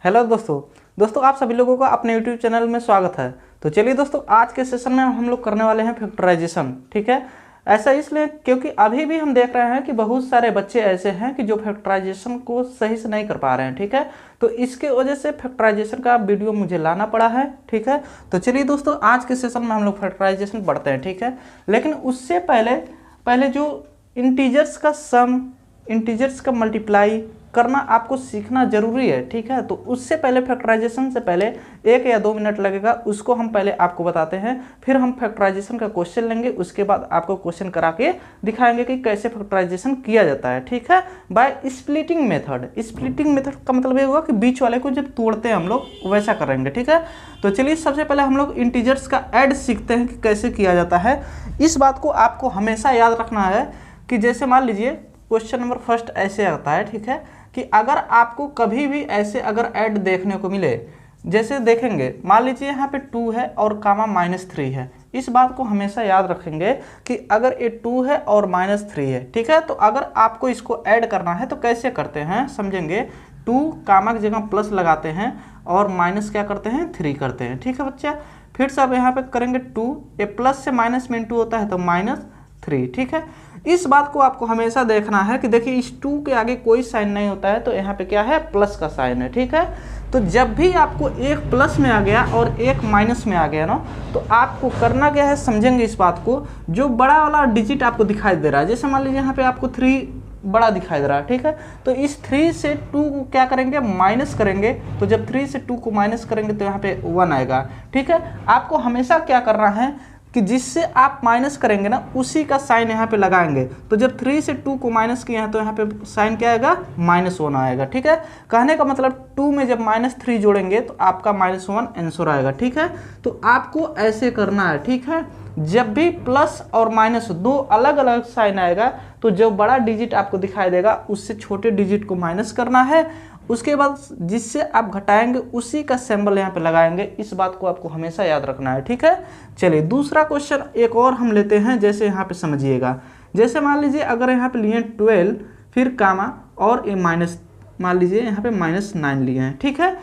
Hello दोस्तों आप सभी लोगों का अपने यूट्यूब चैनल में स्वागत है। तो चलिए दोस्तों, आज के सेशन में हम लोग करने वाले हैं फैक्टराइजेशन। ठीक है, ऐसा इसलिए क्योंकि अभी भी हम देख रहे हैं कि बहुत सारे बच्चे ऐसे हैं कि जो फैक्टराइजेशन को सही से नहीं कर पा रहे हैं। ठीक है, तो इसके वजह से फैक्टराइजेशन का वीडियो मुझे लाना पड़ा है। ठीक है, तो चलिए दोस्तों, आज के सेशन में हम लोग फैक्टराइजेशन पढ़ते हैं। ठीक है, लेकिन उससे पहले जो इंटीजर्स का सम, इंटीजर्स का मल्टीप्लाई करना आपको सीखना जरूरी है। ठीक है, तो उससे पहले फैक्टराइजेशन से पहले 1 या 2 मिनट लगेगा, उसको हम पहले आपको बताते हैं, फिर हम फैक्टराइजेशन का क्वेश्चन लेंगे, उसके बाद आपको क्वेश्चन करा के दिखाएंगे कि कैसे फैक्टराइजेशन किया जाता है। ठीक है, by splitting method. Splitting method का मतलब ये होगा कि बीच वाले को जब तोड़ते हैं हम लोग वैसा करेंगे। ठीक है, तो चलिए सबसे पहले हम लोग इंटीजर्स का ऐड सीखते हैं कि कैसे किया जाता है। इस बात को आपको हमेशा याद रखना है कि जैसे मान लीजिए क्वेश्चन नंबर फर्स्ट ऐसे आता है। ठीक है, कि अगर आपको कभी भी ऐसे अगर ऐड देखने को मिले, जैसे देखेंगे मान लीजिए यहाँ पे 2 है और कामा -3 है। इस बात को हमेशा याद रखेंगे कि अगर ये 2 है और -3 है। ठीक है, तो अगर आपको इसको ऐड करना है तो कैसे करते हैं समझेंगे। 2 कामा की जगह प्लस लगाते हैं और माइनस क्या करते हैं 3 करते हैं। ठीक है बच्चा, फिर से अब यहाँ पे करेंगे 2, ये प्लस से माइनस में इंटू होता है तो -3। ठीक है, इस बात को आपको हमेशा देखना है कि देखिए इस 2 के आगे कोई साइन नहीं होता है तो यहाँ पे क्या है प्लस का साइन है। ठीक है, तो जब भी आपको एक प्लस में आ गया और एक माइनस में आ गया ना, तो आपको करना क्या है समझेंगे इस बात को। जो बड़ा वाला डिजिट आपको दिखाई दे रहा है, जैसे मान लीजिए यहाँ पे आपको 3 बड़ा दिखाई दे रहा है। ठीक है, तो इस 3 से 2 को क्या करेंगे माइनस करेंगे, तो जब 3 से 2 को माइनस करेंगे तो यहाँ पे 1 आएगा। ठीक है, आपको हमेशा क्या करना है कि जिससे आप माइनस करेंगे ना उसी का साइन यहाँ पे लगाएंगे। तो जब 3 से 2 को माइनस किया है तो यहाँ पे साइन क्या आएगा -1 आएगा। ठीक है, कहने का मतलब 2 में जब -3 जोड़ेंगे तो आपका -1 आंसर आएगा। ठीक है, तो आपको ऐसे करना है। ठीक है, जब भी प्लस और माइनस 2 अलग अलग साइन आएगा तो जो बड़ा डिजिट आपको दिखाई देगा उससे छोटे डिजिट को माइनस करना है, उसके बाद जिससे आप घटाएंगे उसी का सिंबल यहाँ पे लगाएंगे। इस बात को आपको हमेशा याद रखना है। ठीक है, चलिए दूसरा क्वेश्चन एक और हम लेते हैं। जैसे यहाँ पे समझिएगा, जैसे मान लीजिए अगर यहाँ पे लिए 12 फिर कामा और ये माइनस, मान लीजिए यहाँ पे -9 लिए हैं। ठीक है,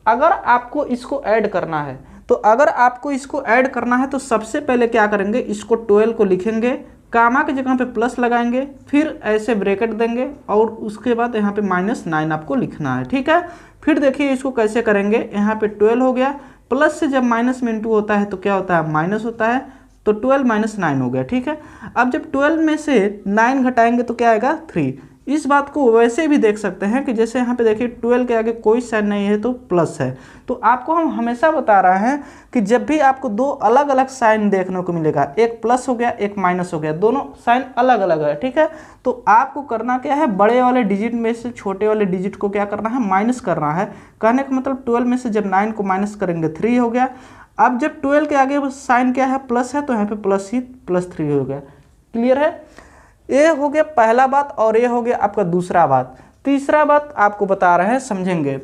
अगर आपको इसको ऐड करना है तो सबसे पहले क्या करेंगे, इसको 12 को लिखेंगे, कामा की जगह पे प्लस लगाएंगे, फिर ऐसे ब्रैकेट देंगे और उसके बाद यहाँ पे -9 आपको लिखना है। ठीक है, फिर देखिए इसको कैसे करेंगे। यहाँ पे 12 हो गया, प्लस से जब माइनस में इंटू होता है तो क्या होता है माइनस होता है, तो 12 - 9 हो गया। ठीक है, अब जब 12 में से 9 घटाएंगे तो क्या आएगा 3। इस बात को वैसे भी देख सकते हैं कि जैसे यहाँ पे देखिए 12 के आगे कोई साइन नहीं है तो प्लस है। तो आपको हम हमेशा बता रहे हैं कि जब भी आपको 2 अलग अलग साइन देखने को मिलेगा, एक प्लस हो गया एक माइनस हो गया, दोनों साइन अलग अलग है। ठीक है, तो आपको करना क्या है, बड़े वाले डिजिट में से छोटे वाले डिजिट को क्या करना है माइनस करना है। कहने का मतलब 12 में से जब 9 को माइनस करेंगे 3 हो गया। अब जब 12 के आगे साइन क्या है प्लस है तो यहाँ पे +3 हो गया। क्लियर है, ये हो गया पहला बात और ये हो गया आपका दूसरा बात। तीसरा बात आपको बता रहे हैं, समझेंगे।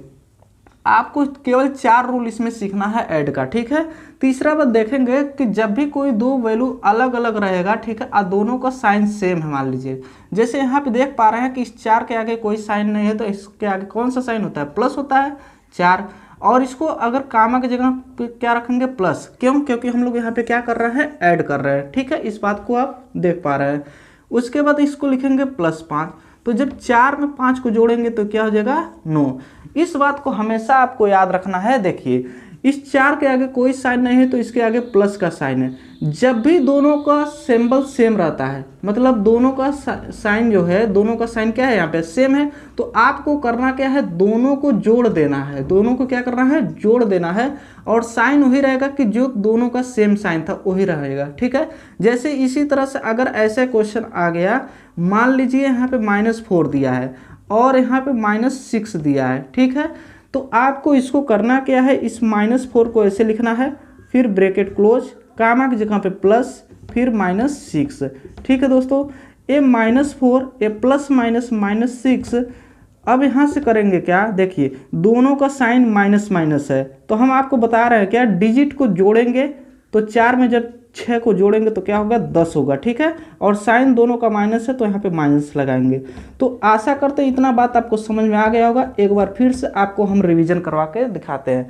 आपको केवल 4 रूल इसमें सीखना है ऐड का। ठीक है, तीसरा बात देखेंगे कि जब भी कोई 2 वैल्यू अलग अलग रहेगा, ठीक है, और दोनों का साइन सेम है, मान लीजिए जैसे यहाँ पे देख पा रहे हैं कि इस 4 के आगे कोई साइन नहीं है तो इसके आगे कौन सा साइन होता है प्लस होता है 4। और इसको अगर कामा की जगह पे क्या रखेंगे प्लस, क्यों, क्योंकि हम लोग यहाँ पे क्या कर रहे हैं ऐड कर रहे हैं। ठीक है, इस बात को आप देख पा रहे हैं। उसके बाद इसको लिखेंगे +5, तो जब 4 में 5 को जोड़ेंगे तो क्या हो जाएगा 9। इस बात को हमेशा आपको याद रखना है। देखिए इस 4 के आगे कोई साइन नहीं है तो इसके आगे प्लस का साइन है। जब भी दोनों का सिंबल सेम रहता है, मतलब दोनों का साइन जो है, दोनों का साइन क्या है यहाँ पे सेम है, तो आपको करना क्या है दोनों को जोड़ देना है। दोनों को क्या करना है जोड़ देना है, और साइन वही रहेगा कि जो दोनों का सेम साइन था वही रहेगा। ठीक है, जैसे इसी तरह से अगर ऐसे क्वेश्चन आ गया, मान लीजिए यहाँ पे -4 दिया है और यहाँ पे -6 दिया है। ठीक है, तो आपको इसको करना क्या है, इस -4 को ऐसे लिखना है, फिर ब्रैकेट क्लोज, कामा की जगह पे प्लस, फिर -6। ठीक है दोस्तों, ये -4 ये प्लस माइनस -6। अब यहाँ से करेंगे क्या, देखिए दोनों का साइन माइनस माइनस है तो हम आपको बता रहे हैं क्या, डिजिट को जोड़ेंगे तो 4 में जब 6 को जोड़ेंगे तो क्या होगा 10 होगा, ठीक है। और साइन दोनों का माइनस है तो यहाँ पे माइनस लगाएंगे। तो आशा करते इतना बात आपको समझ में आ गया होगा। एक बार फिर से आपको हम रिवीजन करवा के दिखाते हैं।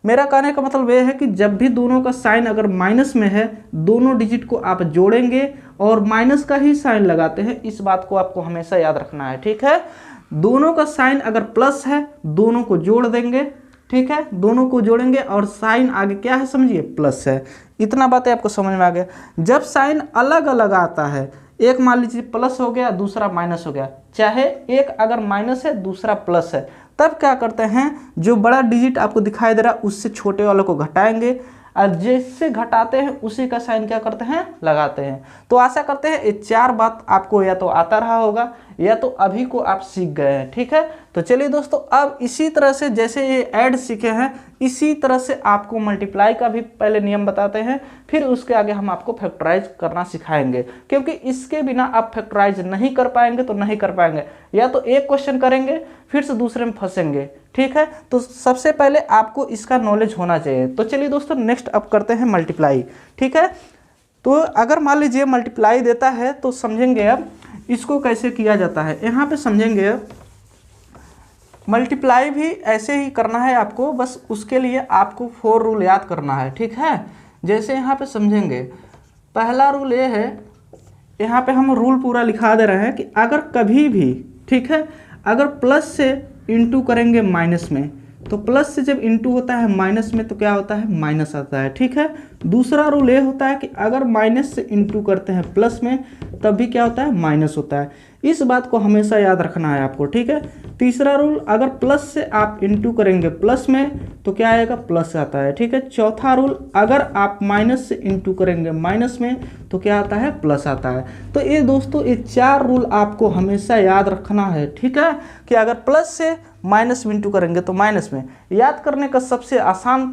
मेरा कहने का मतलब ये है कि जब भी दोनों का साइन अगर माइनस में है, दोनों डिजिट को आप जोड़ेंगे और माइनस का ही साइन लगाते हैं, इस बात को आपको हमेशा याद रखना है, ठीक है। दोनों का साइन अगर प्लस है, दोनों को जोड़ देंगे, ठीक है, दोनों को जोड़ेंगे और साइन आगे क्या है समझिए, प्लस है। इतना बातें आपको समझ में आ गया। जब साइन अलग अलग आता है, एक मान लीजिए प्लस हो गया, दूसरा माइनस हो गया, चाहे एक अगर माइनस है दूसरा प्लस है, तब क्या करते हैं, जो बड़ा डिजिट आपको दिखाई दे रहा है उससे छोटे वाले को घटाएंगे और जैसे घटाते हैं उसी का साइन क्या करते हैं, लगाते हैं। तो आशा करते हैं ये 4 बात आपको या तो आता रहा होगा या तो अभी को आप सीख गए हैं, ठीक है। तो चलिए दोस्तों, अब इसी तरह से जैसे ये ऐड सीखे हैं, इसी तरह से आपको मल्टीप्लाई का भी पहले नियम बताते हैं, फिर उसके आगे हम आपको फैक्टराइज करना सिखाएंगे, क्योंकि इसके बिना आप फैक्टराइज नहीं कर पाएंगे तो नहीं कर पाएंगे। या तो एक क्वेश्चन करेंगे फिर से दूसरे में फंसेंगे, ठीक है। तो सबसे पहले आपको इसका नॉलेज होना चाहिए। तो चलिए दोस्तों, नेक्स्ट अब करते हैं मल्टीप्लाई, ठीक है। तो अगर मान लीजिए मल्टीप्लाई देता है तो समझेंगे अब इसको कैसे किया जाता है। यहाँ पे समझेंगे मल्टीप्लाई भी ऐसे ही करना है आपको, बस उसके लिए आपको 4 रूल याद करना है, ठीक है। जैसे यहाँ पे समझेंगे, पहला रूल ये है, यहाँ पे हम रूल पूरा लिखा दे रहे हैं कि अगर कभी भी, ठीक है, अगर प्लस से इंटू करेंगे माइनस में, तो प्लस से जब इंटू होता है माइनस में तो क्या होता है, माइनस आता है, ठीक है। दूसरा रूल ये होता है कि अगर माइनस से इंटू करते हैं प्लस में तब भी क्या होता है, माइनस होता है। इस बात को हमेशा याद रखना है आपको, ठीक है। तीसरा रूल, अगर प्लस से आप इंटू करेंगे प्लस में तो क्या आएगा, प्लस आता है, ठीक है। चौथा रूल, अगर आप माइनस से इंटू करेंगे माइनस में तो क्या आता है, प्लस आता है। तो ये दोस्तों, ये 4 रूल आपको हमेशा याद रखना है, ठीक है, कि अगर प्लस से माइनस में इंटू करेंगे तो माइनस में। याद करने का सबसे आसान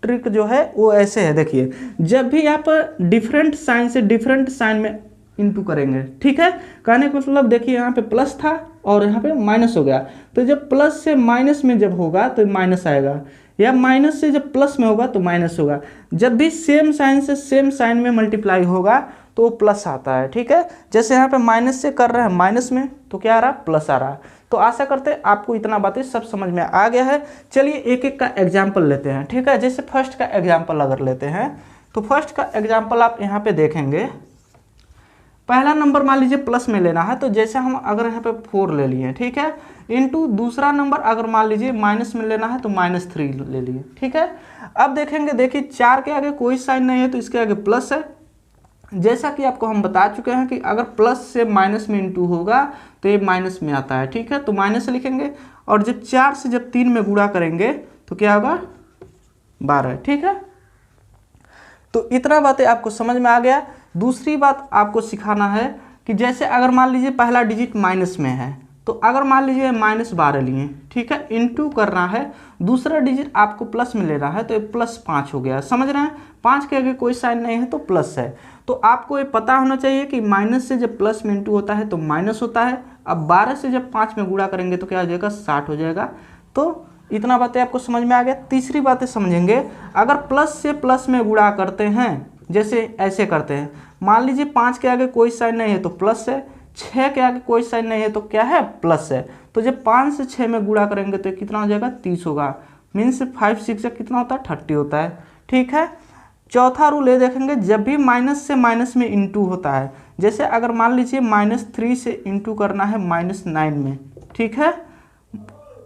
ट्रिक जो है वो ऐसे है, देखिए, जब भी आप डिफरेंट साइन से डिफरेंट साइन में इंटू करेंगे, ठीक है, कहने का मतलब देखिए यहाँ पे प्लस था और यहाँ पे माइनस हो गया, तो जब प्लस से माइनस में जब होगा तो माइनस आएगा, या माइनस से जब प्लस में होगा तो माइनस होगा। जब भी सेम साइन से सेम साइन में मल्टीप्लाई होगा तो वो प्लस आता है, ठीक है। जैसे यहाँ पे माइनस से कर रहे हैं माइनस में तो क्या आ रहा है, प्लस आ रहा है। तो आशा करते हैं आपको इतना बातें सब समझ में आ गया है। चलिए एक एक का एग्जाम्पल लेते हैं, ठीक है। जैसे फर्स्ट का एग्जाम्पल अगर लेते हैं तो फर्स्ट का एग्जाम्पल आप यहाँ पे देखेंगे, पहला नंबर मान लीजिए प्लस में लेना है, तो जैसे हम अगर यहाँ पे 4 ले लिए, ठीक है, इंटू दूसरा नंबर अगर मान लीजिए माइनस में लेना है तो -3 ले लिए, ठीक है। अब देखेंगे, देखिए 4 के आगे कोई साइन नहीं है तो इसके आगे प्लस है। जैसा कि आपको हम बता चुके हैं कि अगर प्लस से माइनस में इंटू होगा तो ये माइनस में आता है, ठीक है, तो माइनस लिखेंगे। और जब 4 से जब 3 में गुणा करेंगे तो क्या होगा, 12, ठीक है। तो इतना बातें आपको समझ में आ गया। दूसरी बात आपको सिखाना है कि जैसे अगर मान लीजिए पहला डिजिट माइनस में है, तो अगर मान लीजिए -12 लिए, ठीक है, इंटू करना है, दूसरा डिजिट आपको प्लस में लेना है तो ये +5 हो गया, समझ रहे हैं। 5 के आगे कोई साइन नहीं है तो प्लस है। तो आपको ये पता होना चाहिए कि माइनस से जब प्लस में इंटू होता है तो माइनस होता है। अब 12 से जब 5 में गुणा करेंगे तो क्या हो जाएगा, 60 हो जाएगा। तो इतना बातें आपको समझ में आ गया। तीसरी बातें समझेंगे, अगर प्लस से प्लस में गुणा करते हैं, जैसे ऐसे करते हैं, मान लीजिए 5 के आगे कोई साइन नहीं है तो प्लस है, 6 के आगे कोई साइन नहीं है तो क्या है, प्लस है। तो जब 5 से 6 में गुणा करेंगे तो कितना हो जाएगा, 30 होगा। मीन्स 5 6 से कितना होता है, 30 होता है, ठीक है। चौथा रूल ये देखेंगे, जब भी माइनस से माइनस में इंटू होता है, जैसे अगर मान लीजिए -3 से इंटू करना है -9 में, ठीक है,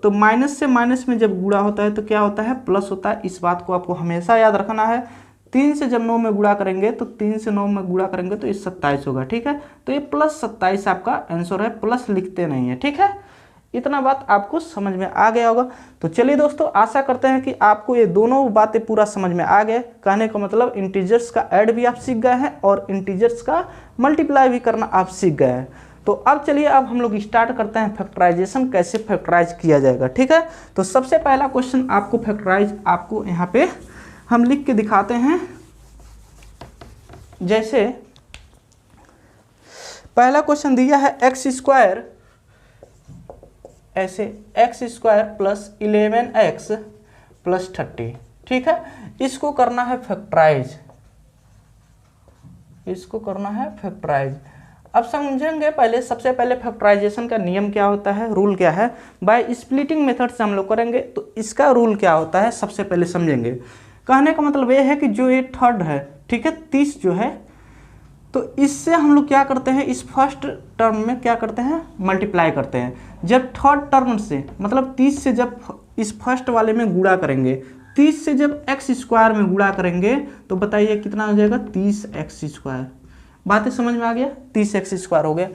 तो माइनस से माइनस में जब गुणा होता है तो क्या होता है, प्लस होता है। इस बात को आपको हमेशा याद रखना है। 3 से जब 9 में गुणा करेंगे तो 3 से 9 में गुणा करेंगे तो ये 27 होगा, ठीक है। तो ये +27 आपका आंसर है, प्लस लिखते नहीं है, ठीक है। इतना बात आपको समझ में आ गया होगा। तो चलिए दोस्तों, आशा करते हैं कि आपको ये दोनों बातें पूरा समझ में आ गए। कहने का मतलब इंटीजर्स का ऐड भी आप सीख गए हैं और इंटीजर्स का मल्टीप्लाई भी करना आप सीख गए हैं। तो अब चलिए, अब हम लोग स्टार्ट करते हैं फैक्टराइजेशन, कैसे फैक्टराइज किया जाएगा, ठीक है। तो सबसे पहला क्वेश्चन आपको फैक्टराइज आपको यहाँ पे हम लिख के दिखाते हैं। जैसे पहला क्वेश्चन दिया है x², ऐसे x² + 11x + 30, ठीक है। इसको करना है फैक्टराइज, इसको करना है फैक्टराइज। अब समझेंगे पहले, सबसे पहले फैक्टराइजेशन का नियम क्या होता है, रूल क्या है। बाय स्प्लिटिंग मेथड से हम लोग करेंगे, तो इसका रूल क्या होता है सबसे पहले समझेंगे। कहने का मतलब ये है कि जो ये थर्ड है, ठीक है, 30 जो है, तो इससे हम लोग क्या करते हैं, इस फर्स्ट टर्म में क्या करते हैं, मल्टीप्लाई करते हैं। जब थर्ड टर्म से मतलब 30 से जब इस फर्स्ट वाले में गुणा करेंगे, 30 से जब एक्स स्क्वायर में गुणा करेंगे, तो बताइए कितना हो जाएगा, 30x²। बातें समझ में आ गया, 30x² हो गया।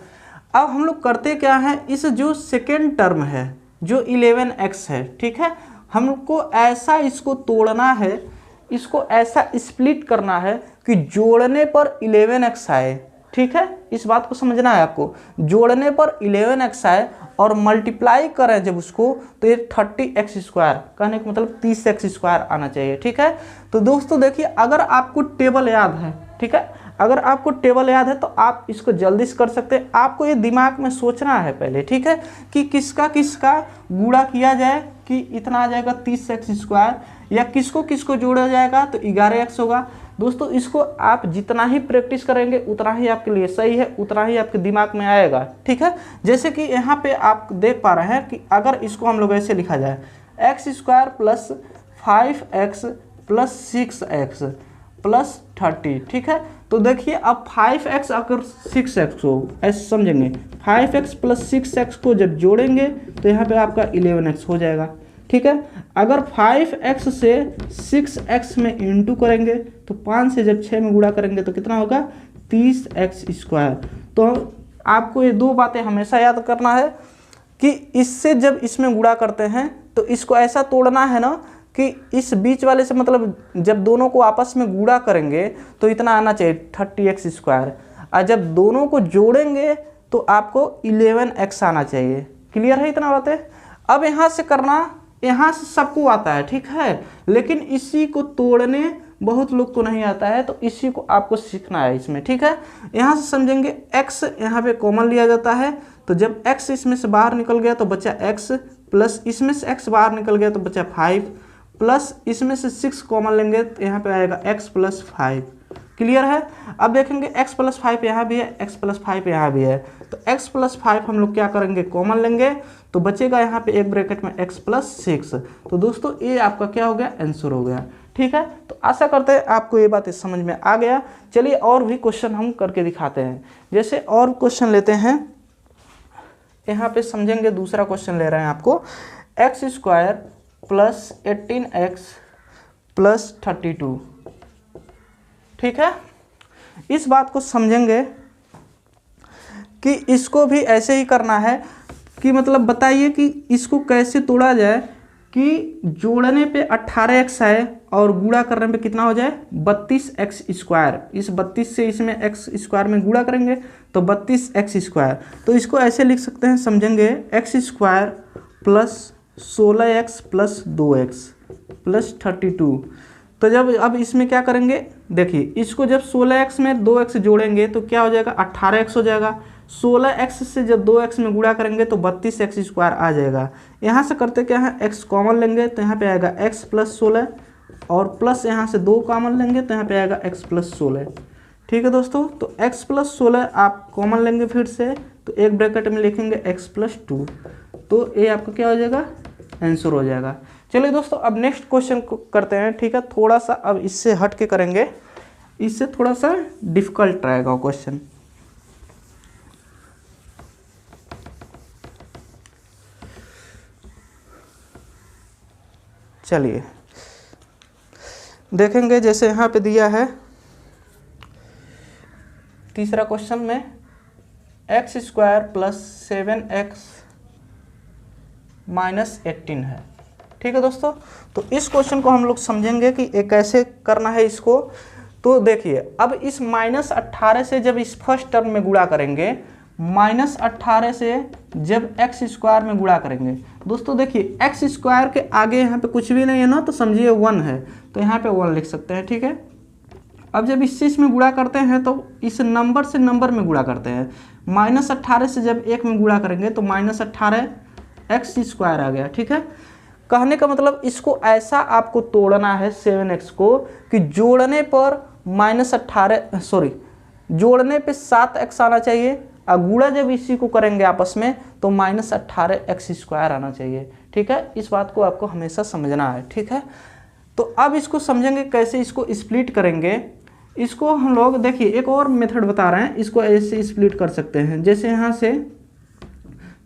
अब हम लोग करते क्या है, इस जो सेकेंड टर्म है जो 11x है, ठीक है, हमको ऐसा इसको तोड़ना है, इसको ऐसा स्प्लिट करना है कि जोड़ने पर 11x आए, ठीक है, इस बात को समझना है आपको। जोड़ने पर 11x आए और मल्टीप्लाई करें जब उसको, तो ये 30x², कहने का मतलब 30x² आना चाहिए, ठीक है। तो दोस्तों देखिए, अगर आपको टेबल याद है, ठीक है, अगर आपको टेबल याद है तो आप इसको जल्दी से कर सकते हैं। आपको ये दिमाग में सोचना है पहले, ठीक है, कि किसका किसका गुणा किया जाए कि इतना आ जाएगा 30x², या किसको किसको जोड़ा जाएगा तो 11x होगा। दोस्तों इसको आप जितना ही प्रैक्टिस करेंगे उतना ही आपके लिए सही है, उतना ही आपके दिमाग में आएगा, ठीक है। जैसे कि यहाँ पे आप देख पा रहे हैं कि अगर इसको हम लोग ऐसे लिखा जाए, x² plus 5x plus 6x plus 30, ठीक है। तो देखिए अब 5x अगर 6x को ऐसे समझेंगे, 5x प्लस 6x को जब जोड़ेंगे तो यहाँ पे आपका 11x हो जाएगा, ठीक है। अगर 5x से 6x में इंटू करेंगे तो 5 से जब 6 में गुणा करेंगे तो कितना होगा, 30x²। तो आपको ये दो बातें हमेशा याद करना है कि इससे जब इसमें गुणा करते हैं तो इसको ऐसा तोड़ना है ना कि इस बीच वाले से, मतलब जब दोनों को आपस में गुणा करेंगे तो इतना आना चाहिए 30x², और जब दोनों को जोड़ेंगे तो आपको 11x आना चाहिए। क्लियर है इतना बातें। अब यहाँ से करना, यहाँ से सबको आता है, ठीक है, लेकिन इसी को तोड़ने बहुत लोग को नहीं आता है, तो इसी को आपको सीखना है इसमें, ठीक है। यहाँ से समझेंगे, x यहाँ पे कॉमन लिया जाता है, तो जब x इसमें से बाहर निकल गया तो बचा x, प्लस इसमें से x बाहर निकल गया तो बचा 5, प्लस इसमें से 6 कॉमन लेंगे तो यहाँ पे आएगा x प्लस 5। क्लियर है। अब देखेंगे x प्लस 5 यहाँ भी है, x प्लस 5 यहाँ भी है, तो x प्लस 5 हम लोग क्या करेंगे, कॉमन लेंगे, तो बचेगा यहाँ पे एक ब्रैकेट में x प्लस 6। तो दोस्तों ये आपका क्या हो गया, आंसर हो गया, ठीक है। तो आशा करते हैं आपको ये बात समझ में आ गया। चलिए और भी क्वेश्चन हम करके दिखाते हैं। जैसे और क्वेश्चन लेते हैं, यहाँ पे समझेंगे, दूसरा क्वेश्चन ले रहे हैं आपको, x² प्लस 18x प्लस 32, ठीक है। इस बात को समझेंगे कि इसको भी ऐसे ही करना है कि मतलब बताइए कि इसको कैसे तोड़ा जाए कि जोड़ने पे 18x आए और गुणा करने पे कितना हो जाए, 32x²। इस 32 से इसमें x² में गुणा करेंगे तो 32x²। तो इसको ऐसे लिख सकते हैं, समझेंगे, x² plus 16x plus 2x plus 32। तो जब अब इसमें क्या करेंगे, देखिए इसको जब 16x में 2x जोड़ेंगे तो क्या हो जाएगा, 18x हो जाएगा। 16x से जब 2x में गुणा करेंगे तो 32x² आ जाएगा। यहाँ से करते क्या है, x कॉमन लेंगे तो यहाँ पे आएगा x प्लस 16, और प्लस यहाँ से 2 कॉमन लेंगे तो यहाँ पे आएगा x प्लस 16, ठीक है दोस्तों। तो x प्लस 16 आप कॉमन लेंगे फिर से, तो एक ब्रैकेट में लिखेंगे x प्लस 2, तो ये आपका क्या हो जाएगा, आंसर हो जाएगा। चलिए दोस्तों अब नेक्स्ट क्वेश्चन को करते हैं, ठीक है। थोड़ा सा अब इससे हट के करेंगे, इससे थोड़ा सा डिफिकल्ट रहेगा क्वेश्चन। चलिए देखेंगे, जैसे यहाँ पे दिया है तीसरा क्वेश्चन में, x² प्लस 7x माइनस 18 है, ठीक है दोस्तों। तो इस क्वेश्चन को हम लोग समझेंगे कि ये कैसे करना है इसको। तो देखिए अब इस -18 से जब इस फर्स्ट टर्म में गुणा करेंगे, -18 से जब x² में गुणा करेंगे, दोस्तों देखिए x² के आगे यहाँ पे कुछ भी नहीं है ना, तो समझिए 1 है, तो यहाँ पे 1 लिख सकते हैं, ठीक है। अब जब इस चीज़ में गुणा करते हैं तो इस नंबर से नंबर में गुणा करते हैं। -18 से जब 1 में गुणा करेंगे तो -18x² आ गया, ठीक है। कहने का मतलब इसको ऐसा आपको तोड़ना है 7x को कि जोड़ने पर -18 सॉरी जोड़ने पे 7x आना चाहिए, और गुणा जब इसी को करेंगे आपस में तो -18x² आना चाहिए। ठीक है, इस बात को आपको हमेशा समझना है। ठीक है, तो अब इसको समझेंगे कैसे इसको स्प्लिट करेंगे। इसको हम लोग देखिए एक और मेथड बता रहे हैं, इसको ऐसे स्प्लिट कर सकते हैं। जैसे यहाँ से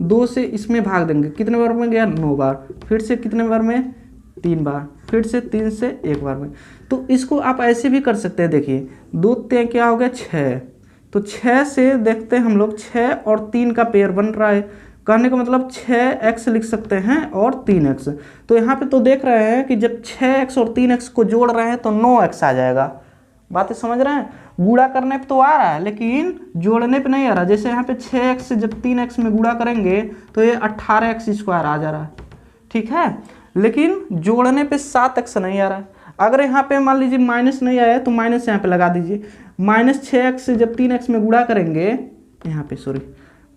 2 से इसमें भाग देंगे, कितने बार में गया 9 बार, फिर से कितने बार में 3 बार, फिर से 3 से 1 बार में। तो इसको आप ऐसे भी कर सकते हैं। देखिए 2 3 क्या हो गया 6, तो 6 से देखते हैं हम लोग 6 और 3 का पेयर बन रहा है, कहने का मतलब 6x लिख सकते हैं और 3x। तो यहाँ पे तो देख रहे हैं कि जब 6x और 3x को जोड़ रहे हैं तो 9x आ जाएगा। बातें समझ रहे हैं, गुणा करने पे तो आ रहा है लेकिन जोड़ने पे नहीं आ रहा। जैसे यहाँ पे 6x से जब 3x में गुणा करेंगे तो ये 18x² आ जा रहा है। ठीक है, लेकिन जोड़ने पे 7x नहीं आ रहा है। अगर यहाँ पे मान लीजिए माइनस नहीं आया तो माइनस यहाँ पे लगा दीजिए। -6x से जब 3x में गुणा करेंगे, यहाँ पे सॉरी,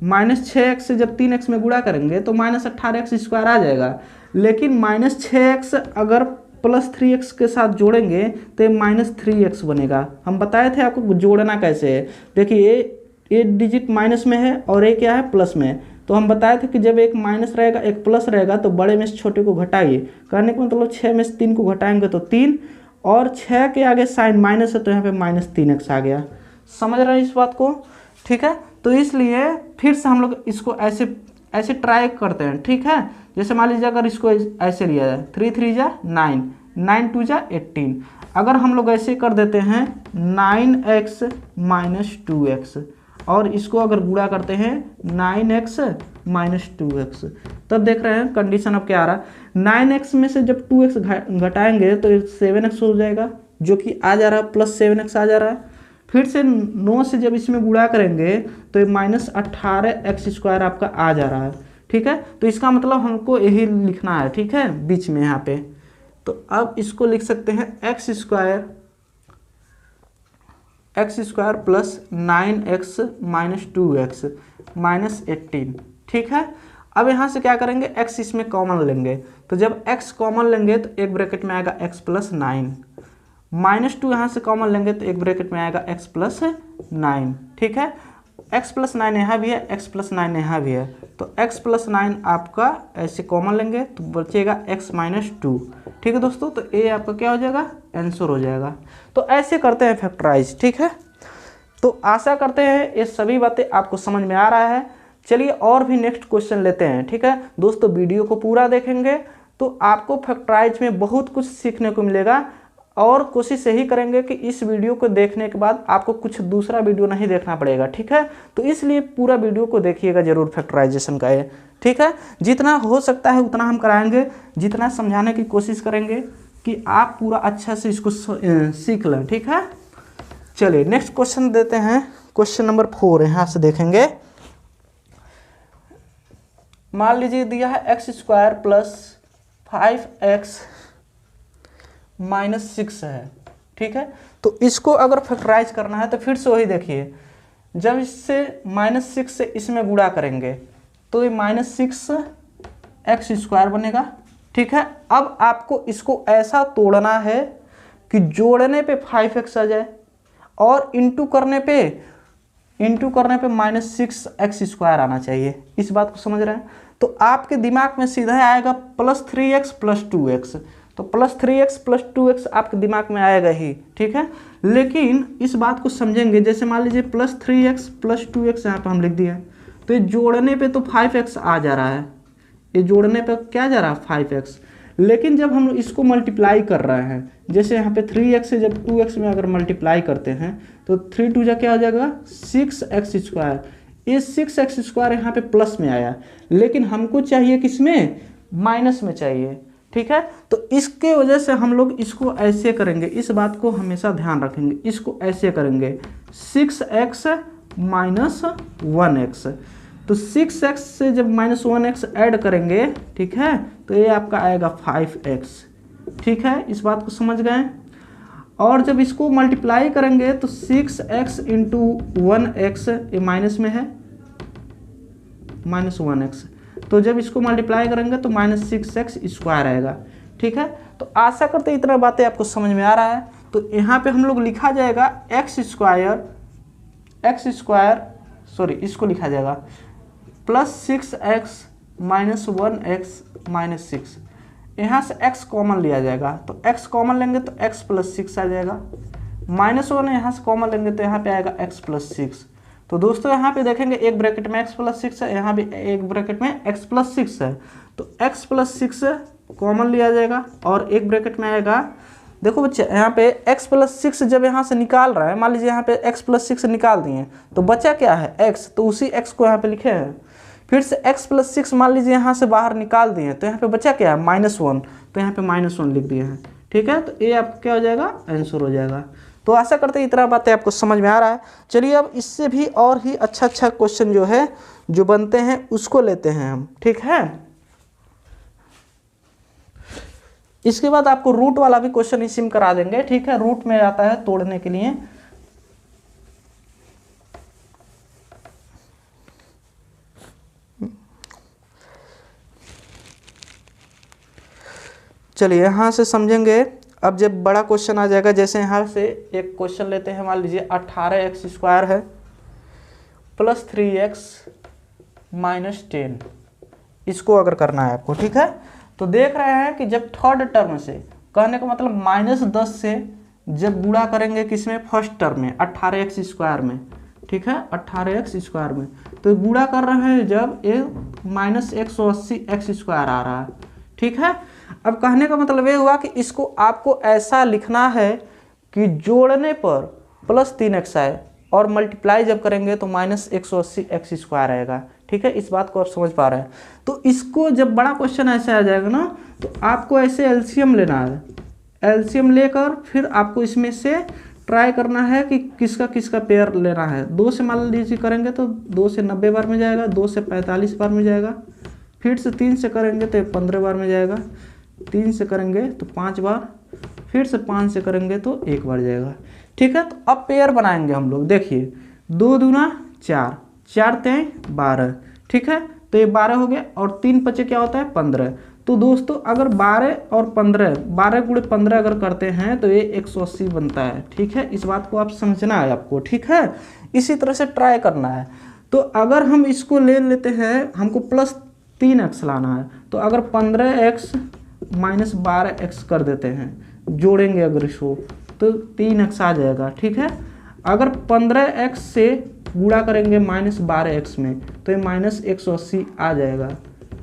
-6x से जब 3x में गुणा करेंगे तो -18x² आ जाएगा। लेकिन -6x अगर +3x के साथ जोड़ेंगे तो ये -3x बनेगा। हम बताए थे आपको जोड़ना कैसे है। देखिए ये डिजिट माइनस में है और ये क्या है प्लस में है। तो हम बताए थे कि जब एक माइनस रहेगा एक प्लस रहेगा तो बड़े में से छोटे को घटाइए। कहने का मतलब 6 में से 3 को घटाएंगे तो 3, और 6 के आगे साइन माइनस है तो यहाँ पे -3x आ गया। समझ रहे हैं इस बात को? ठीक है, तो इसलिए फिर से हम लोग इसको ऐसे ऐसे ट्राई करते हैं। ठीक है, जैसे मान लीजिए अगर इसको ऐसे लिया जाए 3 3 जा 9, 9 2 जा 18। अगर हम लोग ऐसे कर देते हैं 9x - 2x, और इसको अगर गुणा करते हैं 9x - 2x, तब देख रहे हैं कंडीशन अब क्या आ रहा है। 9x में से जब 2x घटाएंगे तो 7x हो जाएगा, जो कि आ जा रहा है +7x आ जा रहा है। फिर से 9 से जब इसमें गुणा करेंगे तो ये -18x² आपका आ जा रहा है। ठीक है, तो इसका मतलब हमको यही लिखना है। ठीक है, बीच में यहाँ पे। तो अब इसको लिख सकते हैं x² + 9x - 2x -18। ठीक है, अब यहाँ से क्या करेंगे, x इसमें कॉमन लेंगे। तो जब x कॉमन लेंगे तो एक ब्रैकेट में आएगा x + 9, -2 यहाँ से कॉमन लेंगे तो एक ब्रैकेट में आएगा x + 9। ठीक है, x + 9 यहाँ भी है, x + 9 यहाँ भी है, तो x + 9 आपका ऐसे कॉमन लेंगे तो बचेगा x - 2। ठीक है दोस्तों, तो ये आपका क्या हो जाएगा, आंसर हो जाएगा। तो ऐसे करते हैं फैक्टराइज। ठीक है, तो आशा करते हैं ये सभी बातें आपको समझ में आ रहा है। चलिए और भी नेक्स्ट क्वेश्चन लेते हैं। ठीक है दोस्तों, वीडियो को पूरा देखेंगे तो आपको फैक्टराइज में बहुत कुछ सीखने को मिलेगा, और कोशिश यही करेंगे कि इस वीडियो को देखने के बाद आपको कुछ दूसरा वीडियो नहीं देखना पड़ेगा। ठीक है, तो इसलिए पूरा वीडियो को देखिएगा जरूर फैक्टराइजेशन का ये। ठीक है, जितना हो सकता है उतना हम कराएंगे, जितना समझाने की कोशिश करेंगे कि आप पूरा अच्छा से इसको सीख लें। ठीक है, चलिए नेक्स्ट क्वेश्चन देते हैं। क्वेश्चन नंबर 4 यहाँ से देखेंगे। मान लीजिए दिया है x² + 5x - 6 है। ठीक है, तो इसको अगर फैक्टराइज करना है तो फिर से वही देखिए, जब इससे -6 से इसमें गुणा करेंगे तो ये -6x² बनेगा। ठीक है, अब आपको इसको ऐसा तोड़ना है कि जोड़ने पे 5x आ जाए और इंटू करने पे -6x² आना चाहिए। इस बात को समझ रहे हैं? तो आपके दिमाग में सीधा आएगा +3x + 2x, तो +3x + 2x आपके दिमाग में आएगा ही। ठीक है, लेकिन इस बात को समझेंगे। जैसे मान लीजिए +3x + 2x यहाँ पे हम लिख दिए, तो ये जोड़ने पे तो 5x आ जा रहा है, ये जोड़ने पे क्या जा रहा है 5x। लेकिन जब हम इसको मल्टीप्लाई कर रहे हैं, जैसे यहाँ पे 3x से जब 2x में अगर मल्टीप्लाई करते हैं तो 3 2 जा क्या हो जाएगा 6x²। ये 6x² यहाँ पे प्लस में आया, लेकिन हमको चाहिए किसमें, माइनस में चाहिए। ठीक है, तो इसके वजह से हम लोग इसको ऐसे करेंगे, इस बात को हमेशा ध्यान रखेंगे। इसको ऐसे करेंगे 6x - 1x, तो 6x से जब -1x ऐड करेंगे, ठीक है, तो ये आपका आएगा 5x। ठीक है, इस बात को समझ गए। और जब इसको मल्टीप्लाई करेंगे तो 6x × 1x, ये माइनस में है -1x, तो जब इसको मल्टीप्लाई करेंगे तो -6x² आएगा। ठीक है, तो आशा करते इतना बातें आपको समझ में आ रहा है। तो यहाँ पे हम लोग लिखा जाएगा x² एक्स स्क्वायर, सॉरी इसको लिखा जाएगा +6x - 1x - 6। यहाँ से x कॉमन लिया जाएगा, तो x कॉमन लेंगे तो x + 6 आ जाएगा। -1 यहाँ से कॉमन लेंगे तो यहाँ पे आएगा x + 6। तो दोस्तों यहाँ पे देखेंगे एक ब्रैकेट में x + 6 है, यहाँ भी एक ब्रैकेट में x + 6 है, तो x + 6 कॉमन लिया जाएगा और एक ब्रैकेट में आएगा। देखो बच्चे यहाँ पे x + 6 जब यहाँ से निकाल रहा है, मान लीजिए यहाँ पे x + 6 निकाल दिए तो बचा क्या है x, तो उसी x को यहाँ पे लिखे हैं। फिर से x + 6 मान लीजिए यहाँ से बाहर निकाल दिए तो यहाँ पे बचा क्या है -1, तो यहाँ पे -1 लिख दिए हैं। ठीक है, तो ये आपका क्या हो जाएगा, आंसर हो जाएगा। तो आशा करते हैं इतना बातें आपको समझ में आ रहा है। चलिए अब इससे भी और ही अच्छा क्वेश्चन जो है जो बनते हैं उसको लेते हैं हम। ठीक है, इसके बाद आपको रूट वाला भी क्वेश्चन इसी में करा देंगे। ठीक है, रूट में आता है तोड़ने के लिए। चलिए यहाँ से समझेंगे। अब जब बड़ा क्वेश्चन आ जाएगा, जैसे यहाँ से एक क्वेश्चन लेते हैं, मान लीजिए 18x² है +3x - 10, इसको अगर करना है आपको। ठीक है, तो देख रहे हैं कि जब थर्ड टर्म से, कहने का मतलब -10 से जब गुणा करेंगे किसमें, फर्स्ट टर्म में 18x² में। ठीक है, 18x² में, तो गुणा कर रहे हैं जब ये -180x² आ रहा है। ठीक है, अब कहने का मतलब ये हुआ कि इसको आपको ऐसा लिखना है कि जोड़ने पर +3x आए और मल्टीप्लाई जब करेंगे तो -180x² आएगा। ठीक है, इस बात को आप समझ पा रहे हैं। तो इसको जब बड़ा क्वेश्चन ऐसे आ जाएगा ना, तो आपको ऐसे एलसीएम लेना है। एलसीएम लेकर फिर आपको इसमें से ट्राई करना है कि किसका किसका पेयर लेना है। 2 से मान लीजिए करेंगे तो 2 से 90 बार में जाएगा, 2 से 45 बार में जाएगा, फिर से 3 से करेंगे तो 15 बार में जाएगा, 3 से करेंगे तो 5 बार, फिर से 5 से करेंगे तो 1 बार जाएगा। ठीक है, तो अब पेयर बनाएंगे हम लोग। देखिए 2 दूना 4, 4 तें 12। ठीक है, तो ये 12 हो गया और 3 बचे क्या होता है, 15। तो दोस्तों अगर 12 और 15, 12 × 15 अगर करते हैं तो ये 180 बनता है। ठीक है, इस बात को आप समझना है आपको। ठीक है, इसी तरह से ट्राई करना है। तो अगर हम इसको ले लेते हैं, हमको +3x लाना है, तो अगर 15x - 12x कर देते हैं, जोड़ेंगे अगर इसको तो 3x आ जाएगा। ठीक है, अगर 15x से गुणा करेंगे -12x में तो ये -180 आ जाएगा,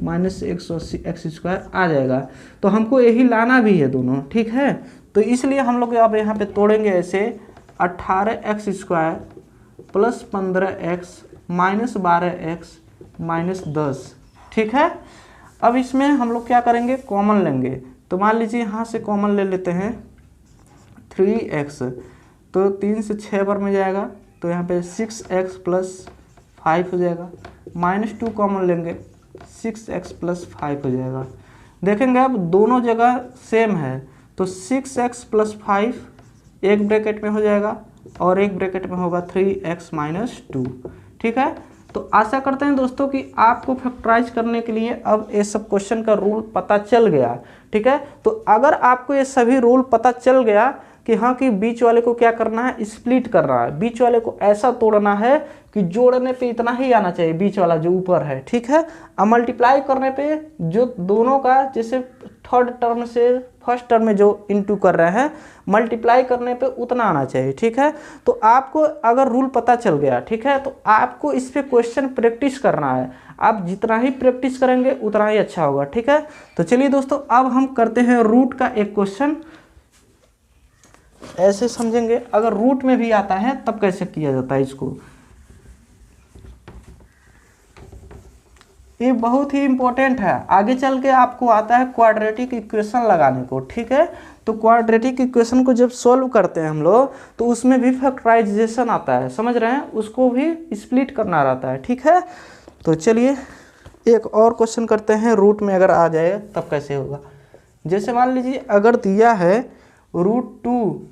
-180x² आ जाएगा। तो हमको यही लाना भी है दोनों। ठीक है, तो इसलिए हम लोग अब यहाँ पे तोड़ेंगे ऐसे 18x² + 15x - 12x - 10। ठीक है, अब इसमें हम लोग क्या करेंगे, कॉमन लेंगे। तो मान लीजिए यहाँ से कॉमन ले लेते हैं 3x, तो 3 से 6 बार में जाएगा, तो यहाँ पे 6x + 5 हो जाएगा। -2 कॉमन लेंगे, 6x + 5 हो जाएगा। देखेंगे अब दोनों जगह सेम है, तो 6x + 5 एक ब्रैकेट में हो जाएगा और एक ब्रैकेट में होगा 3x - 2। ठीक है, तो आशा करते हैं दोस्तों कि आपको फैक्टराइज करने के लिए अब ये सब क्वेश्चन का रूल पता चल गया। ठीक है, तो अगर आपको ये सभी रूल पता चल गया कि हाँ कि बीच वाले को क्या करना है, स्प्लिट करना है, बीच वाले को ऐसा तोड़ना है कि जोड़ने पे इतना ही आना चाहिए, बीच वाला जो ऊपर है। ठीक है, अब मल्टीप्लाई करने पे जो दोनों का, जैसे थर्ड टर्म से फर्स्ट टर्म में जो इनटू कर रहे हैं, मल्टीप्लाई करने पे उतना आना चाहिए। ठीक है, तो आपको अगर रूल पता चल गया, ठीक है, तो आपको इस पे क्वेश्चन प्रैक्टिस करना है। आप जितना ही प्रैक्टिस करेंगे उतना ही अच्छा होगा। ठीक है, तो चलिए दोस्तों अब हम करते हैं रूट का एक क्वेश्चन। ऐसे समझेंगे, अगर रूट में भी आता है तब कैसे किया जाता है इसको। ये बहुत ही इंपॉर्टेंट है, आगे चल के आपको आता है क्वाड्रेटिक इक्वेशन लगाने को। ठीक है, तो क्वाड्रेटिक इक्वेशन को जब सॉल्व करते हैं हम लोग तो उसमें भी फैक्टराइजेशन आता है, समझ रहे हैं, उसको भी स्प्लिट करना रहता है। ठीक है, तो चलिए एक और क्वेश्चन करते हैं, रूट में अगर आ जाए तब कैसे होगा। जैसे मान लीजिए अगर दिया है √2x²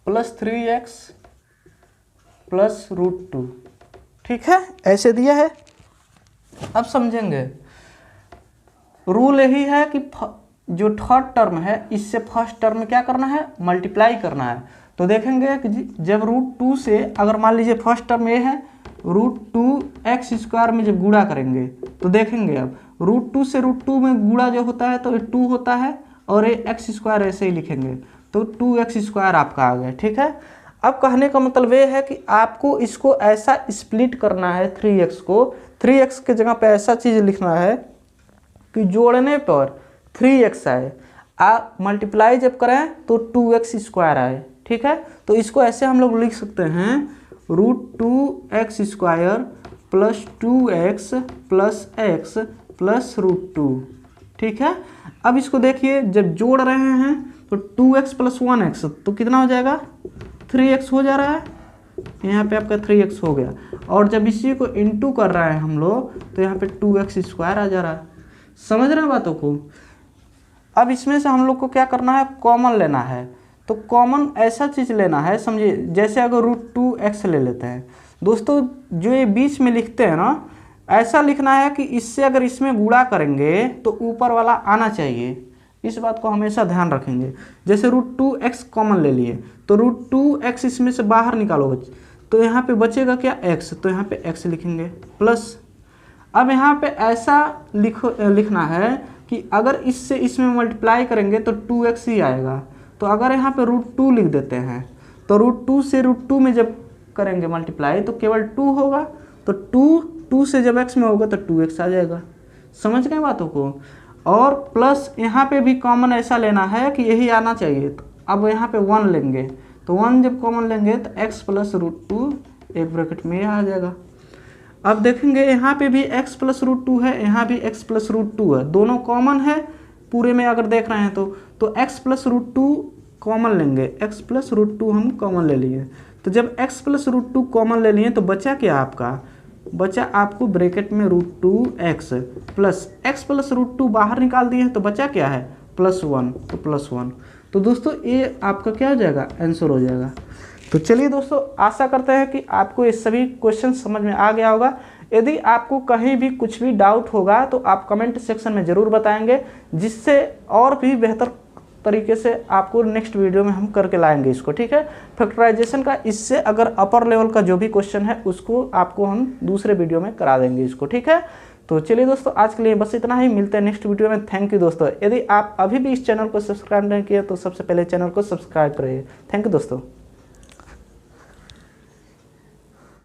+ 3x + √2। ठीक है, ऐसे दिया है। अब समझेंगे, रूल यही है कि जो थर्ड टर्म है इससे फर्स्ट टर्म में क्या करना है, मल्टीप्लाई करना है। तो देखेंगे कि जब √2 से अगर मान लीजिए फर्स्ट टर्म ये है √2x² में जब गुणा करेंगे तो देखेंगे अब √2 से √2 में गुणा जो होता है तो ये 2 होता है और ये x² ऐसे ही लिखेंगे तो 2x² आपका आ गया। ठीक है, अब कहने का मतलब ये है कि आपको इसको ऐसा स्प्लिट करना है 3x को, 3x के जगह पे ऐसा चीज़ लिखना है कि जोड़ने पर 3x आए, आप मल्टीप्लाई जब करें तो 2x² आए। ठीक है, तो इसको ऐसे हम लोग लिख सकते हैं √2x² + 2x + x + √2। ठीक है, अब इसको देखिए जब जोड़ रहे हैं तो 2x + 1x तो कितना हो जाएगा 3x हो जा रहा है, यहाँ पे आपका 3x हो गया, और जब इसी को इंटू कर रहे हैं हम लोग तो यहाँ पे 2x² आ जा रहा है। समझ रहे हैं बातों को। अब इसमें से हम लोग को क्या करना है, कॉमन लेना है। तो कॉमन ऐसा चीज़ लेना है, समझिए जैसे अगर √2x ले लेते हैं दोस्तों, जो ये बीच में लिखते हैं ना, ऐसा लिखना है कि इससे अगर इसमें गुणा करेंगे तो ऊपर वाला आना चाहिए। इस बात को हमेशा ध्यान रखेंगे। जैसे √2x कॉमन ले लिए तो √2x इसमें से बाहर निकालोगे तो यहाँ पे बचेगा क्या x, तो यहाँ पे x लिखेंगे प्लस। अब यहाँ पे ऐसा लिखना है कि अगर इससे इसमें मल्टीप्लाई करेंगे तो 2x ही आएगा। तो अगर यहाँ पे √2 लिख देते हैं तो √2 से √2 में जब करेंगे मल्टीप्लाई तो केवल 2 होगा, तो 2 से जब x में होगा तो 2x आ जाएगा। समझ गए बातों को। और प्लस यहाँ पे भी कॉमन ऐसा लेना है कि यही आना चाहिए। तो अब यहाँ पे 1 लेंगे तो 1 जब कॉमन लेंगे तो x + √2 एक ब्रैकेट में आ जाएगा। अब देखेंगे यहाँ पे भी x + √2 है, यहाँ भी x + √2 है, दोनों कॉमन है पूरे में अगर देख रहे हैं तो x + √2 कॉमन लेंगे, x + √2 हम कॉमन ले लिए। तो जब x + √2 कॉमन ले लिए तो बचा क्या आपका, बचा आपको ब्रैकेट में √2x प्लस x + √2 बाहर निकाल दिए हैं तो बचा क्या है +1, तो +1। तो दोस्तों ये आपका क्या हो जाएगा, आंसर हो जाएगा। तो चलिए दोस्तों, आशा करते हैं कि आपको ये सभी क्वेश्चन समझ में आ गया होगा। यदि आपको कहीं भी कुछ भी डाउट होगा तो आप कमेंट सेक्शन में ज़रूर बताएंगे, जिससे और भी बेहतर तरीके से आपको नेक्स्ट वीडियो में हम करके लाएंगे इसको। ठीक है, फैक्टराइजेशन का इससे अगर अपर लेवल का जो भी क्वेश्चन है उसको आपको हम दूसरे वीडियो में करा देंगे इसको। ठीक है, तो चलिए दोस्तों, आज के लिए बस इतना ही, मिलते हैं नेक्स्ट वीडियो में। थैंक यू दोस्तों। यदि आप अभी भी इस चैनल को सब्सक्राइब नहीं किए तो सबसे पहले चैनल को सब्सक्राइब करिए। थैंक यू दोस्तों।